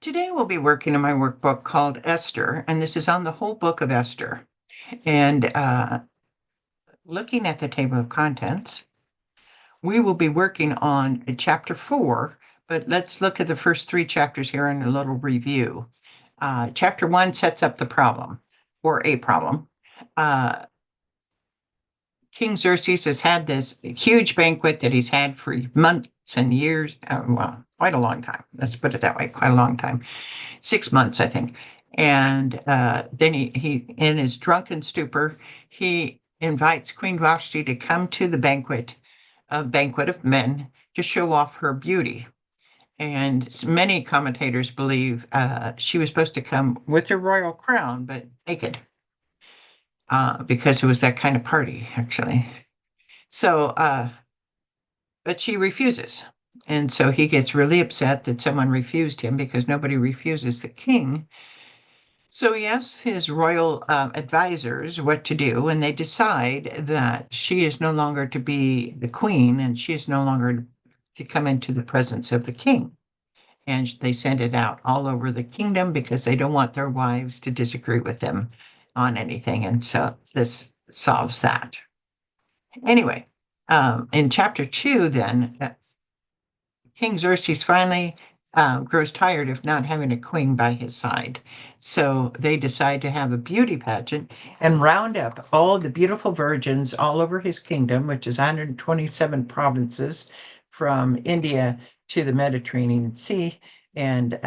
Today we'll be working on my workbook called Esther, and this is on the whole book of Esther. And looking at the table of contents, we will be working on chapter 4, but let's look at the first 3 chapters here in a little review. Chapter 1 sets up the problem, or a problem. Uh, King Xerxes has had this huge banquet that he's had for months and years, well, quite a long time. Let's put it that way, quite a long time. 6 months, I think. And then he, in his drunken stupor, he invites Queen Vashti to come to the banquet of men, to show off her beauty. And many commentators believe she was supposed to come with her royal crown, but naked, because it was that kind of party, actually. So, but she refuses. And so he gets really upset that someone refused him because nobody refuses the king. So he asks his royal advisors what to do, and they decide that she is no longer to be the queen and she is no longer to come into the presence of the king. And they send it out all over the kingdom because they don't want their wives to disagree with them on anything. And so this solves that. Anyway, in chapter 2, then, King Xerxes finally grows tired of not having a queen by his side. So they decide to have a beauty pageant and round up all the beautiful virgins all over his kingdom, which is 127 provinces from India to the Mediterranean Sea and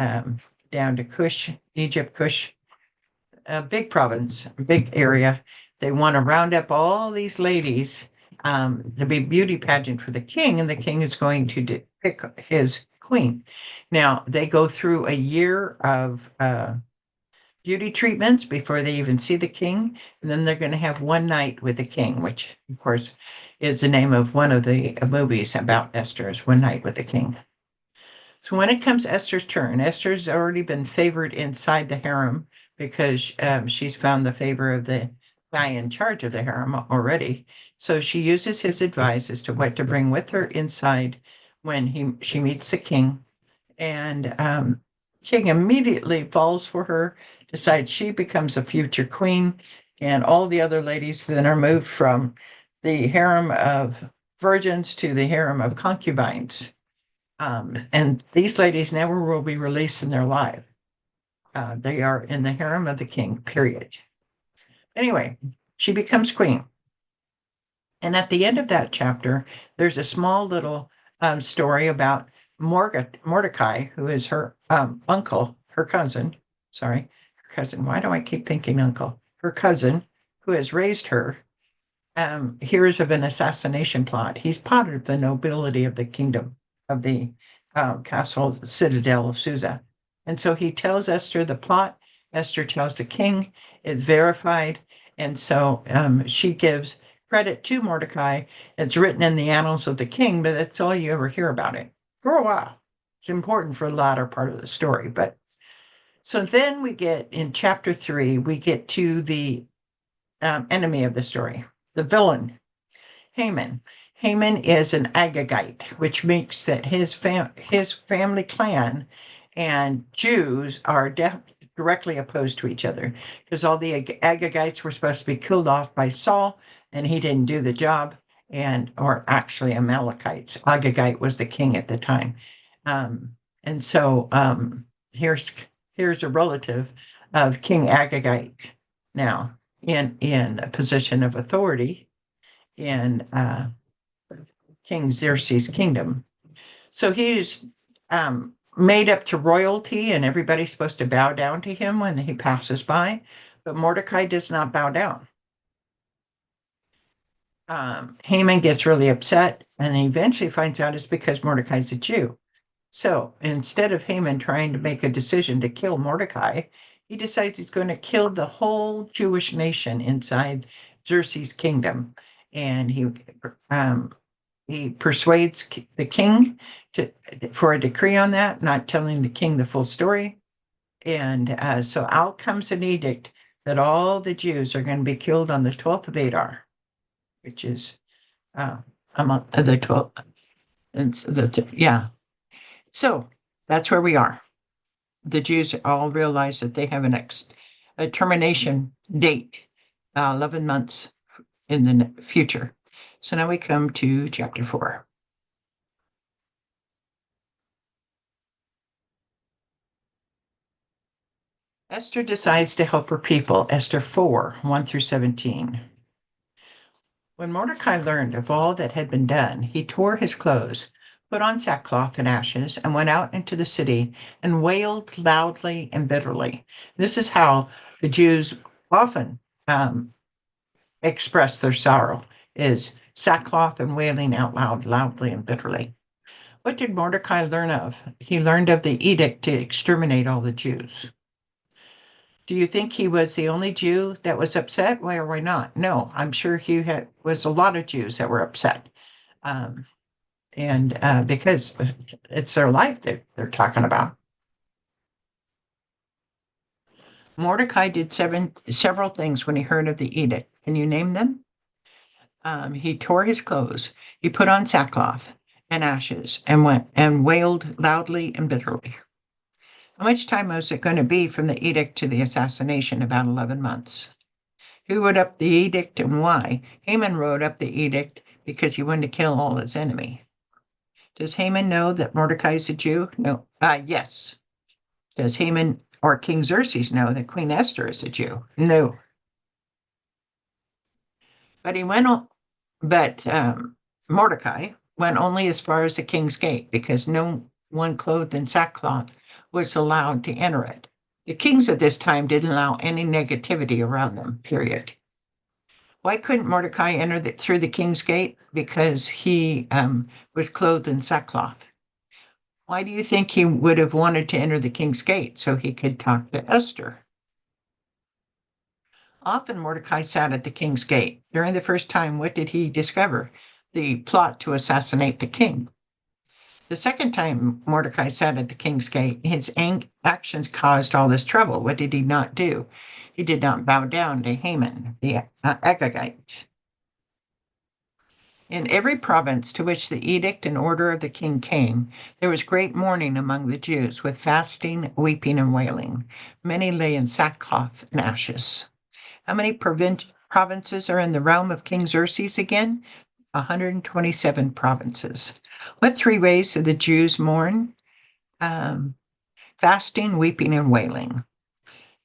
down to Kush, Egypt, Kush, a big province, a big area. They want to round up all these ladies to be beauty pageant for the king, and the king is going to pick his queen. Now, they go through a year of beauty treatments before they even see the king, and then they're going to have one night with the king, which, of course, is the name of one of the movies about Esther, is One Night with the King. So when it comes Esther's turn, Esther's already been favored inside the harem because she's found the favor of the guy in charge of the harem already. So she uses his advice as to what to bring with her inside when she meets the king. And king immediately falls for her, decides she becomes a future queen, and all the other ladies then are moved from the harem of virgins to the harem of concubines. And these ladies never will be released in their life. They are in the harem of the king, period. Anyway, she becomes queen. And at the end of that chapter, there's a small little story about Mordecai, who is her uncle, her cousin. Sorry, her cousin. Why do I keep thinking uncle? Her cousin, who has raised her, hears of an assassination plot. He's part of the nobility of the kingdom of the castle citadel of Susa. And so he tells Esther the plot. Esther tells the king. It's verified. And so she gives credit to Mordecai. It's written in the annals of the king, but that's all you ever hear about it for a while. It's important for the latter part of the story. But so then we get in chapter 3, we get to the enemy of the story, the villain, Haman. Haman is an Agagite, which makes that his family clan and Jews are directly opposed to each other because all the Agagites were supposed to be killed off by Saul, and he didn't do the job. Or actually Amalekites. Agagite was the king at the time, and so here's a relative of King Agagite now in a position of authority in King Xerxes' kingdom. So he's made up to royalty, and everybody's supposed to bow down to him when he passes by. But Mordecai does not bow down. Haman gets really upset, and he eventually finds out it's because Mordecai's a Jew. So instead of Haman trying to make a decision to kill Mordecai, he decides he's going to kill the whole Jewish nation inside Xerxes' kingdom. And he persuades the king for a decree on that, not telling the king the full story. And so out comes an edict that all the Jews are going to be killed on the 12th of Adar, which is among the 12th. And so yeah. So that's where we are. the Jews all realize that they have a termination date, 11 months in the future. So now we come to chapter 4. Esther decides to help her people, Esther 4, 1 through 17. When Mordecai learned of all that had been done, he tore his clothes, put on sackcloth and ashes, and went out into the city and wailed loudly and bitterly. This is how the Jews often um, express their sorrow, is sackcloth and wailing out loud, loudly and bitterly. What did Mordecai learn of? He learned of the edict to exterminate all the Jews. Do you think he was the only Jew that was upset? Why or why not? No, I'm sure was a lot of Jews that were upset. Um, and because it's their life that they're talking about. Mordecai did several things when he heard of the edict. Can you name them? He tore his clothes. He put on sackcloth and ashes and went and wailed loudly and bitterly. How much time was it going to be from the edict to the assassination? About 11 months. Who wrote up the edict and why? Haman wrote up the edict because he wanted to kill all his enemy. Does Haman know that Mordecai is a Jew? No. Yes. Does Haman or King Xerxes know that Queen Esther is a Jew? No. But he went on, but Mordecai went only as far as the king's gate because no one clothed in sackcloth was allowed to enter it. The kings at this time didn't allow any negativity around them, period. Why couldn't Mordecai enter through the king's gate? Because he was clothed in sackcloth. Why do you think he would have wanted to enter the king's gate so he could talk to Esther? Often Mordecai sat at the king's gate. During the first time, what did he discover? The plot to assassinate the king. The second time Mordecai sat at the king's gate, his actions caused all this trouble. What did he not do? He did not bow down to Haman, the Agagite. In every province to which the edict and order of the king came, there was great mourning among the Jews, with fasting, weeping, and wailing. Many lay in sackcloth and ashes. How many provinces are in the realm of King Xerxes again? 127 provinces. What three ways do the Jews mourn? Fasting, weeping, and wailing.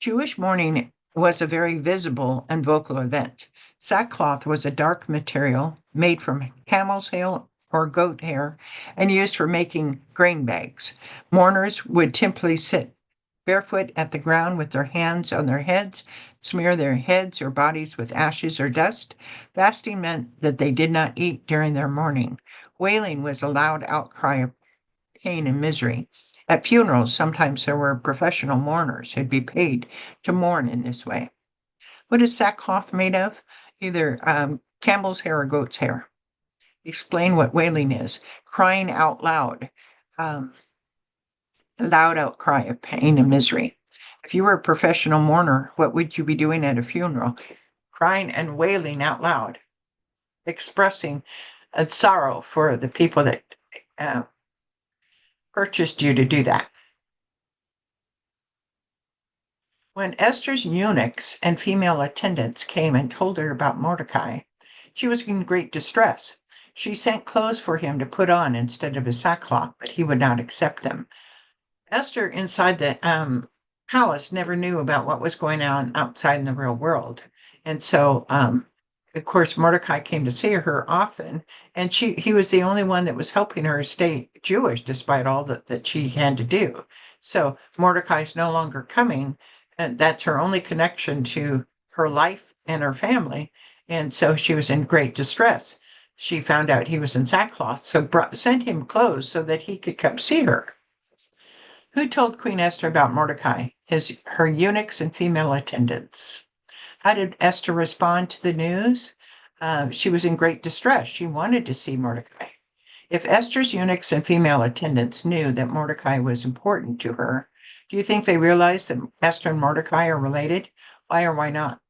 Jewish mourning was a very visible and vocal event. Sackcloth was a dark material made from camel's hair or goat hair and used for making grain bags. Mourners would simply sit barefoot at the ground with their hands on their heads, smear their heads or bodies with ashes or dust. Fasting meant that they did not eat during their mourning. Wailing was a loud outcry of pain and misery. At funerals, sometimes there were professional mourners who'd be paid to mourn in this way. What is sackcloth made of? Either camel's hair or goat's hair. Explain what wailing is. Crying out loud. Loud outcry of pain and misery. If you were a professional mourner, what would you be doing at a funeral? Crying and wailing out loud, expressing a sorrow for the people that purchased you to do that. When Esther's eunuchs and female attendants came and told her about Mordecai, she was in great distress. She sent clothes for him to put on instead of his sackcloth, but he would not accept them. Esther, inside the palace, never knew about what was going on outside in the real world. And so, of course, Mordecai came to see her often, and he was the only one that was helping her stay Jewish despite all that she had to do. So Mordecai's no longer coming, and that's her only connection to her life and her family. And so she was in great distress. She found out he was in sackcloth, so sent him clothes so that he could come see her. Who told Queen Esther about Mordecai? Her eunuchs and female attendants. How did Esther respond to the news? She was in great distress. She wanted to see Mordecai. If Esther's eunuchs and female attendants knew that Mordecai was important to her, do you think they realized that Esther and Mordecai are related? Why or why not?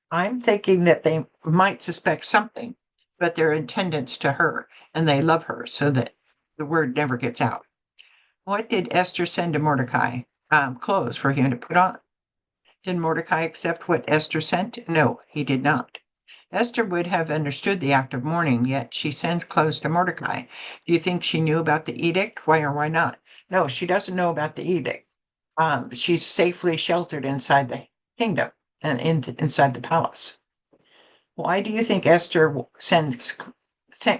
I'm thinking that they might suspect something, but they're attendants to her and they love her so that the word never gets out. What did Esther send to Mordecai? clothes for him to put on. Did Mordecai accept what Esther sent? No, he did not. Esther would have understood the act of mourning, yet she sends clothes to Mordecai. Do you think she knew about the edict? Why or why not? No, she doesn't know about the edict. She's safely sheltered inside the kingdom and inside the palace. Why do you think Esther sent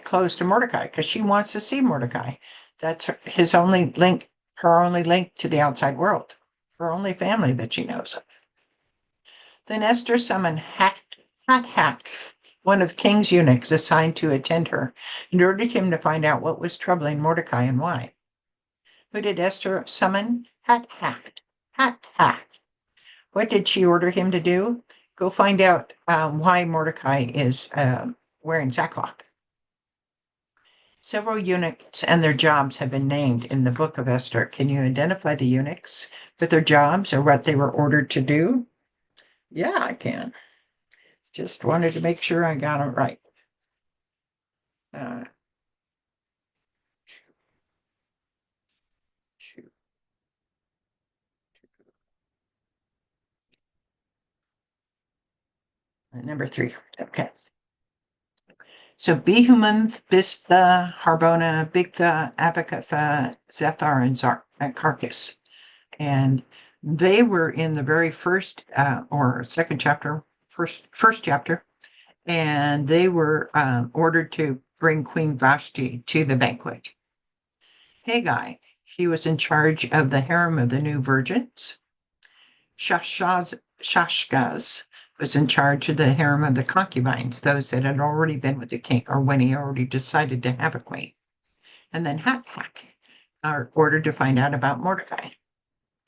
clothes to Mordecai? Because she wants to see Mordecai. That's his only link, her only link to the outside world, her only family that she knows of. Then Esther summoned Hathach, one of King's eunuchs assigned to attend her, and ordered him to find out what was troubling Mordecai and why. Who did Esther summon? Hathach. What did she order him to do? Go find out why Mordecai is wearing sackcloth. Several eunuchs and their jobs have been named in the book of Esther. Can you identify the eunuchs with their jobs or what they were ordered to do? Yeah, I can. Just wanted to make sure I got it right. Uh, number 3. Okay. So Behumanth, Bistha, Harbona, Bigtha, Abacatha, Zethar, and Carcass. And they were in the very first or second chapter, first chapter, and they were ordered to bring Queen Vashti to the banquet. Haggai, he was in charge of the harem of the new virgins. Shashgaz was in charge of the harem of the concubines, those that had already been with the king or when he already decided to have a queen. And then Hathach are ordered to find out about Mordecai.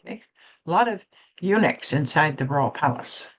Okay, a lot of eunuchs inside the royal palace.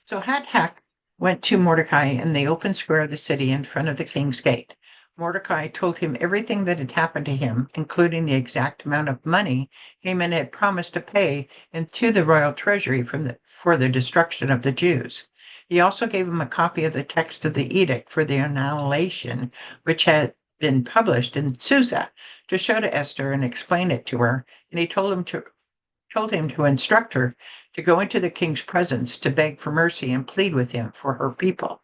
So Hathach went to Mordecai in the open square of the city in front of the king's gate. Mordecai told him everything that had happened to him, including the exact amount of money Haman had promised to pay into the royal treasury for the destruction of the Jews. He also gave him a copy of the text of the edict for the annihilation, which had been published in Susa, to show to Esther and explain it to her, and he told him to instruct her to go into the king's presence to beg for mercy and plead with him for her people.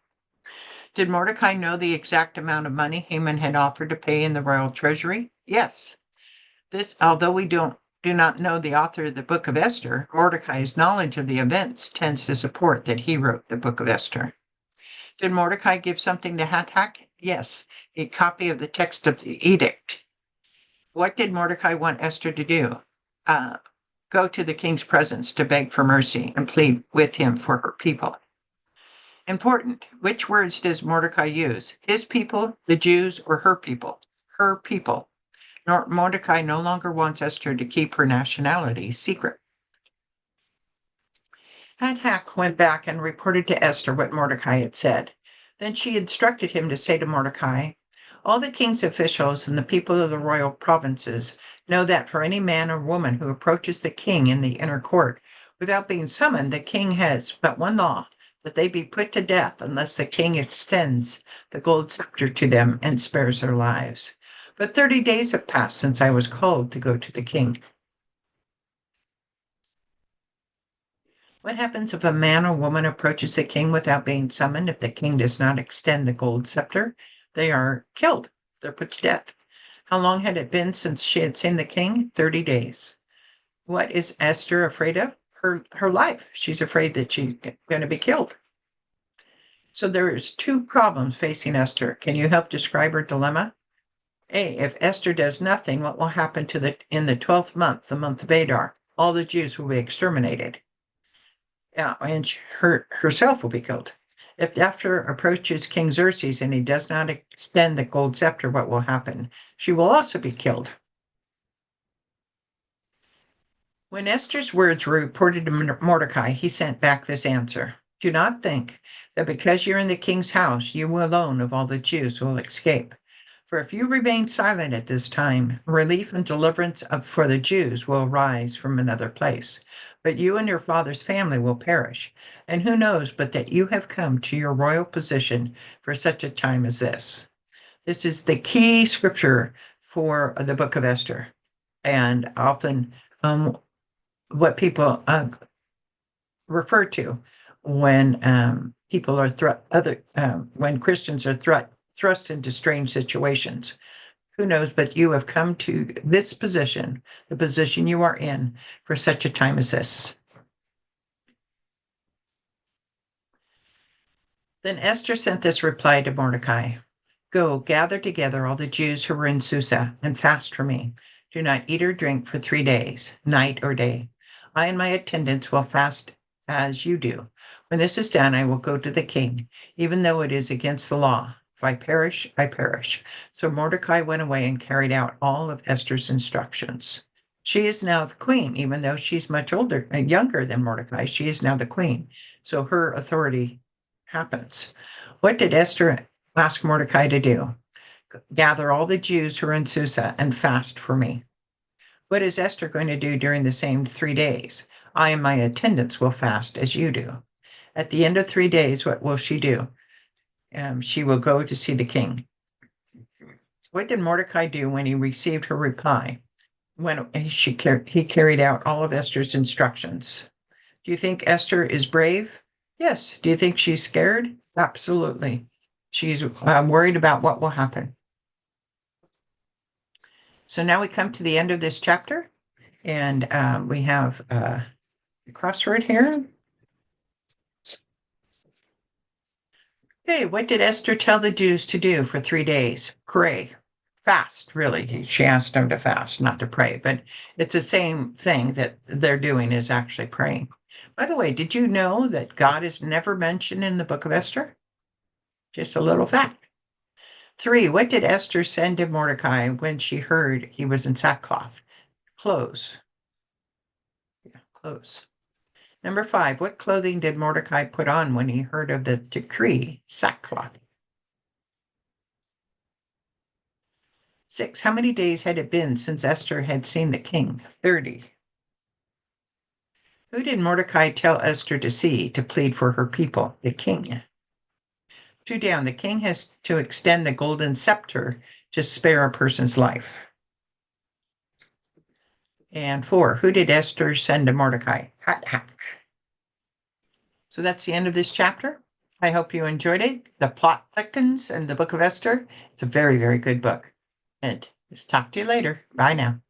Did Mordecai know the exact amount of money Haman had offered to pay in the royal treasury? Yes. Although we do not know the author of the book of Esther, Mordecai's knowledge of the events tends to support that he wrote the book of Esther. Did Mordecai give something to Hathach? Yes, a copy of the text of the edict. What did Mordecai want Esther to do? Go to the king's presence to beg for mercy and plead with him for her people. Important. Which words does Mordecai use? His people, the Jews, or her people? Her people. Mordecai no longer wants Esther to keep her nationality secret. Hathach went back and reported to Esther what Mordecai had said. Then she instructed him to say to Mordecai, all the king's officials and the people of the royal provinces know that for any man or woman who approaches the king in the inner court without being summoned, the king has but one law, that they be put to death unless the king extends the gold scepter to them and spares their lives. But 30 days have passed since I was called to go to the king. What happens if a man or woman approaches the king without being summoned? If the king does not extend the gold scepter, they are killed. They're put to death. How long had it been since she had seen the king? 30 days. What is Esther afraid of? Her life. She's afraid that she's going to be killed. So there's 2 problems facing Esther. Can you help describe her dilemma? A, if Esther does nothing, what will happen in the 12th month, the month of Adar? All the Jews will be exterminated. Yeah, and herself will be killed. If Esther approaches King Xerxes and he does not extend the gold scepter, what will happen? She will also be killed. When Esther's words were reported to Mordecai, he sent back this answer. Do not think that because you're in the king's house, you alone of all the Jews will escape. For if you remain silent at this time, relief and deliverance for the Jews will arise from another place. But you and your father's family will perish. And who knows but that you have come to your royal position for such a time as this. This is the key scripture for the book of Esther. and often what people refer to when people are when Christians are thrust into strange situations. Who knows, but you have come to this position, the position you are in, for such a time as this. Then Esther sent this reply to Mordecai: Go, gather together all the Jews who were in Susa, and fast for me. Do not eat or drink for 3 days, night or day. I and my attendants will fast as you do. When this is done, I will go to the king, even though it is against the law. If I perish, I perish. So Mordecai went away and carried out all of Esther's instructions. She is now the queen, even though she's much older and younger than Mordecai. She is now the queen. So her authority happens. What did Esther ask Mordecai to do? Gather all the Jews who are in Susa and fast for me. What is Esther going to do during the same 3 days? I and my attendants will fast as you do. At the end of 3 days, what will she do? She will go to see the king. What did Mordecai do when he received her reply? When he carried out all of Esther's instructions. Do you think Esther is brave? Yes. Do you think she's scared? Absolutely. She's worried about what will happen. So now we come to the end of this chapter, and we have a crossword here. Okay, what did Esther tell the Jews to do for 3 days? Pray. Fast, really. She asked them to fast, not to pray, but it's the same thing that they're doing is actually praying. By the way, did you know that God is never mentioned in the book of Esther? Just a little fact. 3, what did Esther send to Mordecai when she heard he was in sackcloth? Clothes. Yeah, clothes. Number 5, what clothing did Mordecai put on when he heard of the decree? Sackcloth. 6, how many days had it been since Esther had seen the king? 30. Who did Mordecai tell Esther to see to plead for her people? The king. 2 down, the king has to extend the golden scepter to spare a person's life. And 4, who did Esther send to Mordecai? Hathach. So that's the end of this chapter. I hope you enjoyed it. The plot thickens in the book of Esther. It's a very, very good book. And just talk to you later. Bye now.